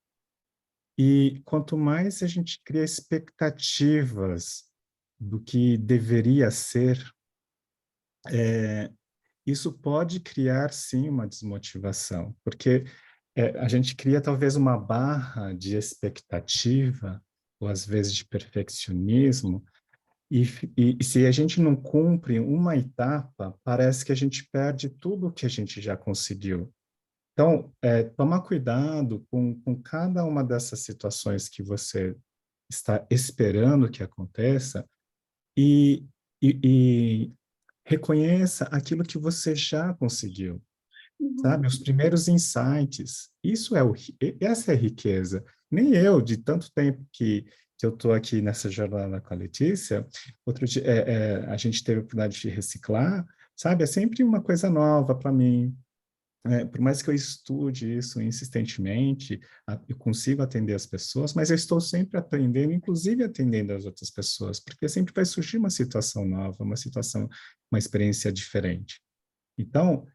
E quanto mais a gente cria expectativas do que deveria ser, isso pode criar, sim, uma desmotivação, porque a gente cria talvez uma barra de expectativa, ou às vezes de perfeccionismo, e se a gente não cumpre uma etapa, parece que a gente perde tudo o que a gente já conseguiu. Então, tomar cuidado com cada uma dessas situações que você está esperando que aconteça e, e reconheça aquilo que você já conseguiu, Uhum. sabe? Os primeiros insights. Essa é a riqueza. Nem eu, de tanto tempo que eu estou aqui nessa jornada com a Letícia, outro dia a gente teve a oportunidade de reciclar, sabe? É sempre uma coisa nova para mim. Por mais que eu estude isso insistentemente, eu consigo atender as pessoas, mas eu estou sempre aprendendo, inclusive atendendo as outras pessoas, porque sempre vai surgir uma situação nova, uma experiência diferente. Então,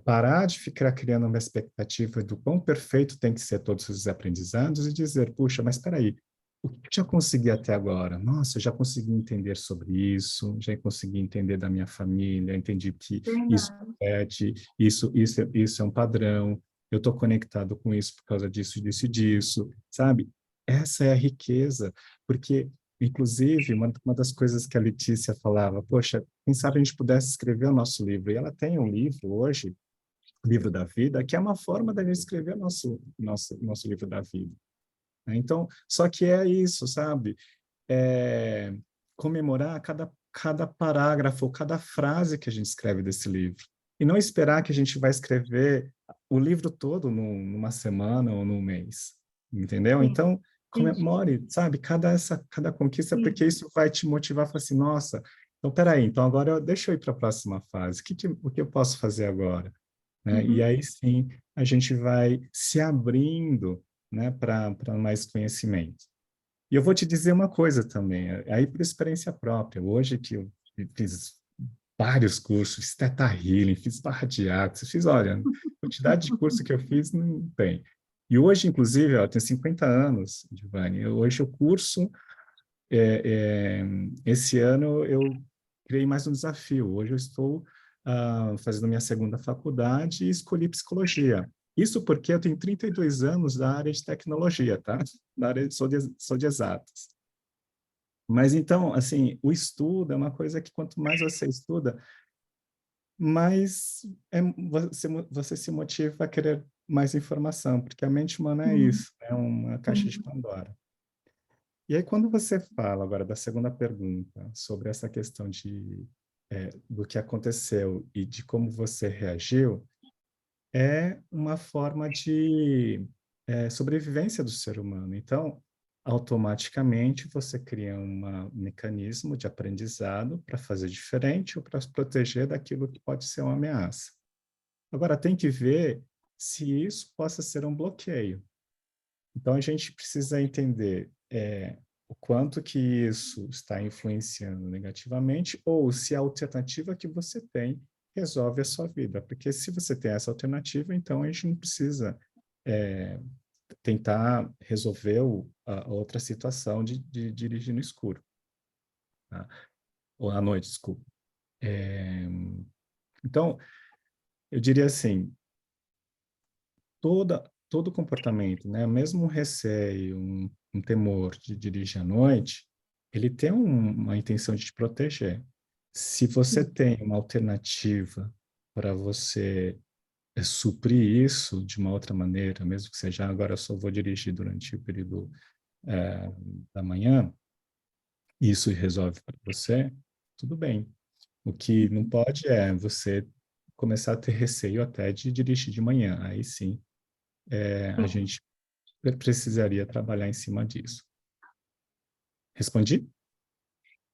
parar de ficar criando uma expectativa do quão perfeito tem que ser todos os aprendizados e dizer, puxa, mas espera aí, o que eu já consegui até agora? Nossa, eu já consegui entender sobre isso, já consegui entender da minha família, entendi que isso Verdade. isso é um padrão, eu estou conectado com isso por causa disso, disso e disso, sabe? Essa é a riqueza, porque, inclusive, uma das coisas que a Letícia falava, poxa, quem sabe a gente pudesse escrever o nosso livro, e ela tem um livro hoje, Livro da Vida, que é uma forma da gente escrever nosso livro da vida, né? Então, só que é isso, sabe? É comemorar cada parágrafo, cada frase que a gente escreve desse livro. E não esperar que a gente vai escrever o livro todo numa semana ou num mês. Entendeu? Sim, Então, entendi. comemore, sabe, cada conquista, Sim. porque isso vai te motivar a falar assim, nossa, então peraí, então agora deixa eu ir para a próxima fase. O que eu posso fazer agora? Né? E Uhum. aí sim a gente vai se abrindo, né, para mais conhecimento. E eu vou te dizer uma coisa também, aí por experiência própria, hoje que eu fiz vários cursos, fiz Theta Healing, fiz Barra de Axis, olha, a quantidade de curso que eu fiz não tem. E hoje, inclusive, eu tenho 50 anos, Giovanni, hoje eu curso, esse ano eu criei mais um desafio. Hoje eu estou fazendo minha segunda faculdade e escolhi psicologia. Isso porque eu tenho 32 anos da área de tecnologia, tá? Sou de exatas. Mas então, assim, o estudo é uma coisa que quanto mais você estuda, mais você se motiva a querer mais informação, porque a mente humana é isso, é uma caixa de Pandora. E aí, quando você fala agora da segunda pergunta, sobre essa questão do que aconteceu e de como você reagiu, é uma forma de sobrevivência do ser humano. Então, automaticamente, você cria um mecanismo de aprendizado para fazer diferente ou para se proteger daquilo que pode ser uma ameaça. Agora, tem que ver se isso possa ser um bloqueio. Então, a gente precisa entender o quanto que isso está influenciando negativamente ou se a alternativa que você tem resolve a sua vida. Porque se você tem essa alternativa, então a gente não precisa tentar resolver a outra situação de dirigir no escuro. Tá? Ou à noite, desculpa. Então, eu diria assim, todo comportamento, né, mesmo um receio, um temor de dirigir à noite, ele tem uma intenção de te proteger. Se você tem uma alternativa para você suprir isso de uma outra maneira, mesmo que seja agora eu só vou dirigir durante o período da manhã, isso resolve para você, tudo bem. O que não pode é você começar a ter receio até de dirigir de manhã. Aí sim, a gente precisaria trabalhar em cima disso. Respondi?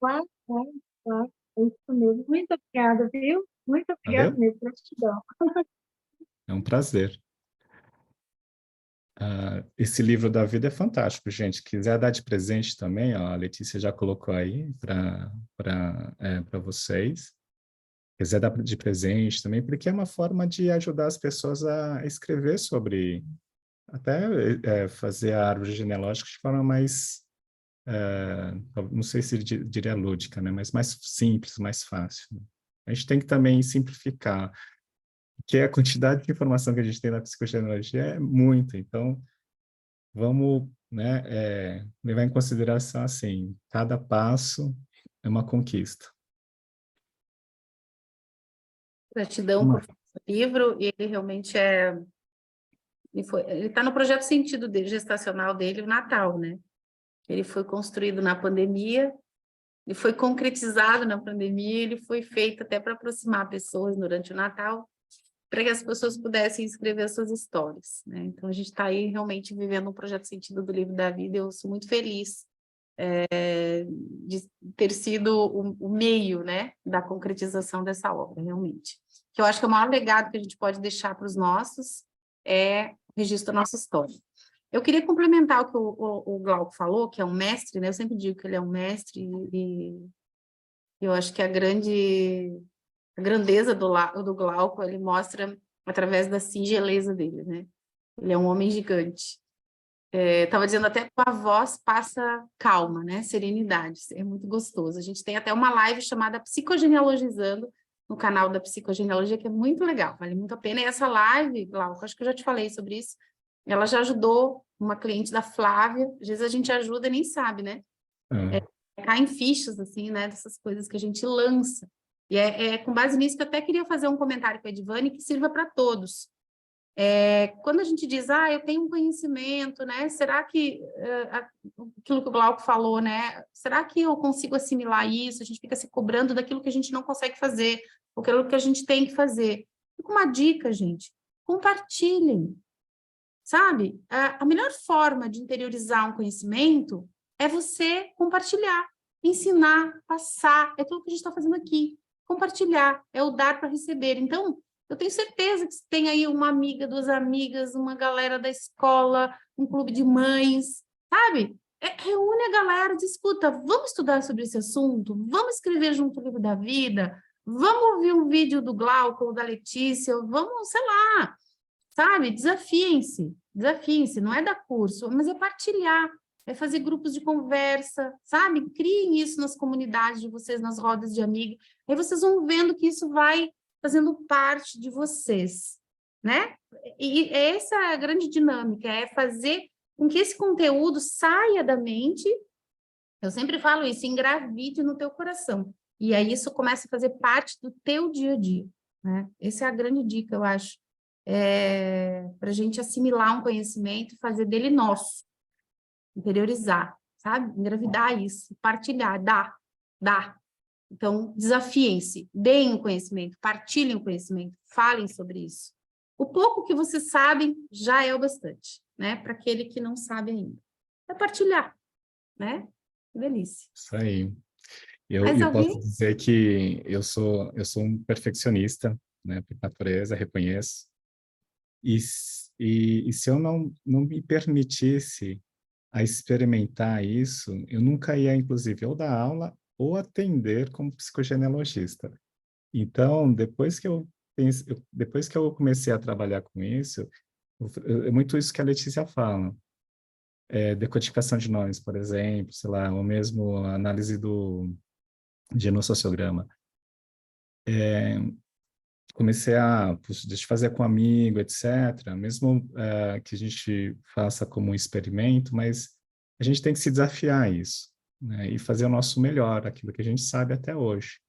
Claro, claro, claro. É isso mesmo. Muito obrigada, viu? Muito obrigada Valeu? mesmo, gratidão. É um prazer. Esse livro da vida é fantástico, gente. Quiser dar de presente também, ó, a Letícia já colocou aí para vocês. Quiser dar de presente também, porque é uma forma de ajudar as pessoas a escrever sobre, até fazer a árvore genealógica de forma mais, não sei se diria lúdica, né? Mas mais simples, mais fácil. Né? A gente tem que também simplificar, porque a quantidade de informação que a gente tem na psicogenealogia é muita, então vamos, né, levar em consideração assim, cada passo é uma conquista. Gratidão por esse livro, e ele realmente ele está no projeto sentido dele, gestacional dele, o Natal, né? Ele foi construído na pandemia, ele foi concretizado na pandemia, ele foi feito até para aproximar pessoas durante o Natal, para que as pessoas pudessem escrever as suas histórias, né? Então, a gente está aí realmente vivendo um projeto sentido do livro da vida, eu sou muito feliz de ter sido o meio, né, da concretização dessa obra, realmente. Que eu acho que o maior legado que a gente pode deixar para os nossos é o registro da nossa história. Eu queria complementar o que o Glauco falou, que é um mestre, né? Eu sempre digo que ele é um mestre e eu acho que a grandeza do Glauco, ele mostra através da singeleza dele, né? Ele é um homem gigante. Estava dizendo até que a voz passa calma, né? Serenidade, é muito gostoso. A gente tem até uma live chamada Psicogenealogizando, no canal da Psicogenealogia, que é muito legal, vale muito a pena. E essa live, Glauco, acho que eu já te falei sobre isso, ela já ajudou uma cliente da Flávia, às vezes a gente ajuda e nem sabe, né? Caem fichas, assim, né? Dessas coisas que a gente lança. E com base nisso que eu até queria fazer um comentário com a Edvane que sirva para todos. Quando a gente diz, eu tenho um conhecimento, né? Será que, aquilo que o Glauco falou, né? Será que eu consigo assimilar isso? A gente fica se cobrando daquilo que a gente não consegue fazer, ou aquilo que a gente tem que fazer. Fica uma dica, gente. Compartilhem. Sabe? A melhor forma de interiorizar um conhecimento é você compartilhar, ensinar, passar. É tudo que a gente está fazendo aqui. Compartilhar, é o dar para receber. Então, eu tenho certeza que tem aí uma amiga, duas amigas, uma galera da escola, um clube de mães, sabe? Reúne a galera, discuta, vamos estudar sobre esse assunto? Vamos escrever junto o livro da vida? Vamos ouvir um vídeo do Glauco ou da Letícia? Vamos, sei lá, sabe? Desafiem-se, não é dar curso, mas é partilhar. é fazer grupos de conversa, sabe? Criem isso nas comunidades de vocês, nas rodas de amigos. Aí vocês vão vendo que isso vai fazendo parte de vocês, né? E essa é a grande dinâmica, é fazer com que esse conteúdo saia da mente. Eu sempre falo isso, engravide no teu coração. E aí isso começa a fazer parte do teu dia a dia, né? Essa é a grande dica, eu acho, para a gente assimilar um conhecimento e fazer dele nosso, interiorizar, sabe? Engravidar isso, partilhar, dar. Então, desafiem-se, deem o conhecimento, partilhem o conhecimento, falem sobre isso. O pouco que vocês sabem já é o bastante, né? Para aquele que não sabe ainda. É partilhar, né? Que delícia. Isso aí. Mais Eu posso alguém? dizer que eu sou um perfeccionista, né, por natureza, reconheço. E se eu não me permitisse a experimentar isso, eu nunca ia, inclusive, ou dar aula ou atender como psicogenealogista. Então, depois que eu comecei a trabalhar com isso, é muito isso que a Letícia fala. Decodificação de nomes, por exemplo, sei lá, ou mesmo a análise do genossociograma. Comecei a, puxa, deixa eu fazer com um amigo, etc. Mesmo que a gente faça como um experimento, mas a gente tem que se desafiar a isso, né? E fazer o nosso melhor, aquilo que a gente sabe até hoje,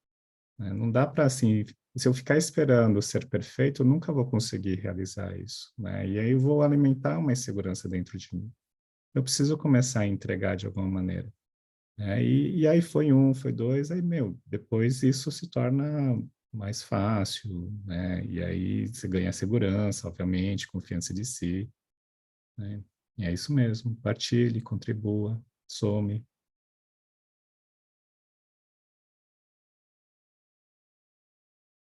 né? Não dá para, assim, se eu ficar esperando ser perfeito, eu nunca vou conseguir realizar isso, né? E aí eu vou alimentar uma insegurança dentro de mim. Eu preciso começar a entregar de alguma maneira, né? E aí foi um, foi dois, aí, meu, depois isso se torna mais fácil, né? E aí você ganha segurança, obviamente, confiança de si, né? E é isso mesmo, partilhe, contribua, some.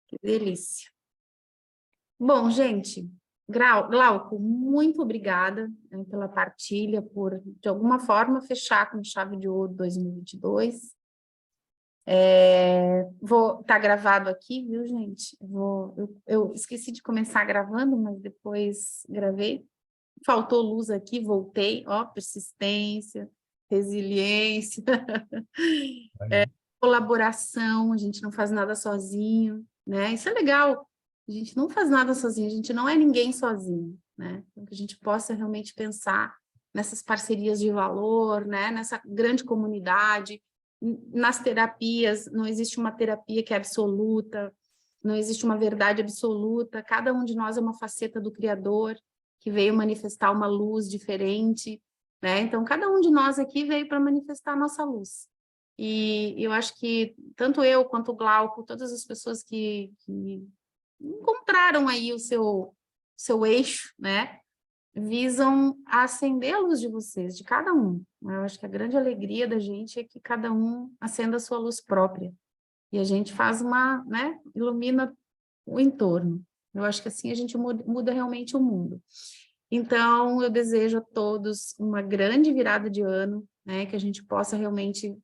Que delícia. Bom, gente, Glauco, muito obrigada, né, pela partilha, por, de alguma forma, fechar com chave de ouro 2022. Tá gravado aqui, viu, gente? Eu esqueci de começar gravando, mas depois gravei. Faltou luz aqui, voltei. Ó, persistência, resiliência, Aí, colaboração, a gente não faz nada sozinho, né? Isso é legal. A gente não faz nada sozinho, a gente não é ninguém sozinho, né? Então, que a gente possa realmente pensar nessas parcerias de valor, né? Nessa grande comunidade. Nas terapias, não existe uma terapia que é absoluta, não existe uma verdade absoluta, cada um de nós é uma faceta do Criador, que veio manifestar uma luz diferente, né? Então, cada um de nós aqui veio para manifestar a nossa luz. E eu acho que tanto eu quanto o Glauco, todas as pessoas que encontraram aí o seu eixo, né? Visam acender a luz de vocês, de cada um. Eu acho que a grande alegria da gente é que cada um acenda a sua luz própria. E a gente faz uma, né? Ilumina o entorno. Eu acho que assim a gente muda realmente o mundo. Então, eu desejo a todos uma grande virada de ano, né? Que a gente possa realmente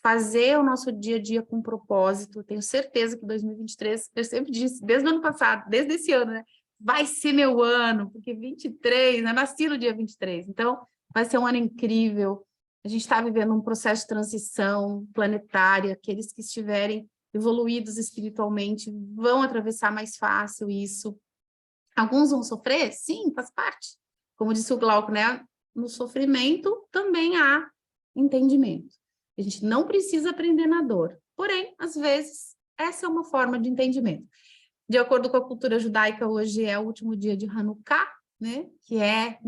fazer o nosso dia a dia com propósito. Tenho certeza que 2023, eu sempre disse, desde o ano passado, desde esse ano, né? Vai ser meu ano, porque 23, né? Nasci no dia 23, então vai ser um ano incrível. A gente está vivendo um processo de transição planetária, aqueles que estiverem evoluídos espiritualmente vão atravessar mais fácil isso. Alguns vão sofrer? Sim, faz parte. Como disse o Glauco, né? No sofrimento também há entendimento. A gente não precisa aprender na dor. Porém, às vezes, essa é uma forma de entendimento. De acordo com a cultura judaica, hoje é o último dia de Hanukkah, né? Que é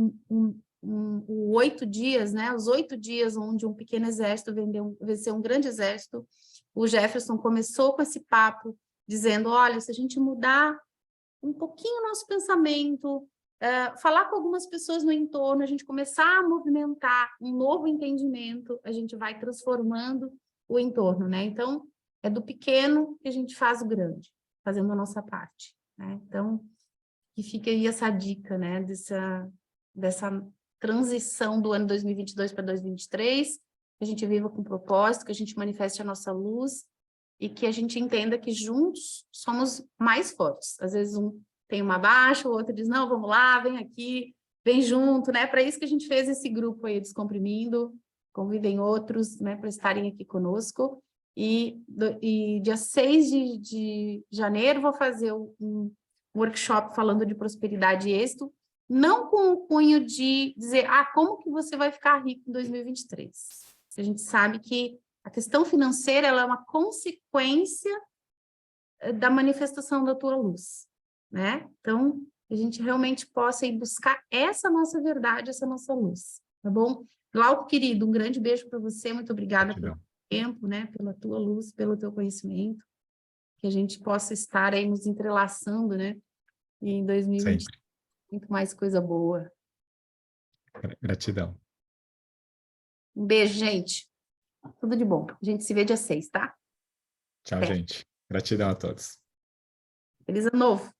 o 8 dias, né? Os 8 dias onde um pequeno exército venceu um grande exército. O Jefferson começou com esse papo, dizendo, olha, se a gente mudar um pouquinho o nosso pensamento, falar com algumas pessoas no entorno, a gente começar a movimentar um novo entendimento, a gente vai transformando o entorno, né? Então, é do pequeno que a gente faz o grande, fazendo a nossa parte, né? Então, que fica aí essa dica, né? Dessa transição do ano 2022 para 2023, que a gente viva com propósito, que a gente manifeste a nossa luz, e que a gente entenda que juntos somos mais fortes. Às vezes um tem uma baixa, o outro diz, não, vamos lá, vem aqui, vem junto, né? Para isso que a gente fez esse grupo aí, Descomprimindo. Convidem outros, né, para estarem aqui conosco. E dia 6 de janeiro vou fazer um workshop falando de prosperidade e êxito, não com o cunho de dizer, como que você vai ficar rico em 2023? A gente sabe que a questão financeira ela é uma consequência da manifestação da tua luz, né? Então, a gente realmente possa ir buscar essa nossa verdade, essa nossa luz, tá bom? Glauco, querido, um grande beijo para você, muito obrigada pelo tempo, né? Pela tua luz, pelo teu conhecimento, que a gente possa estar aí nos entrelaçando, né? E em 2020, Sempre. muito mais coisa boa. Gratidão. Um beijo, gente. Tudo de bom. A gente se vê dia 6, tá? Tchau, gente. Gratidão a todos. Feliz ano novo.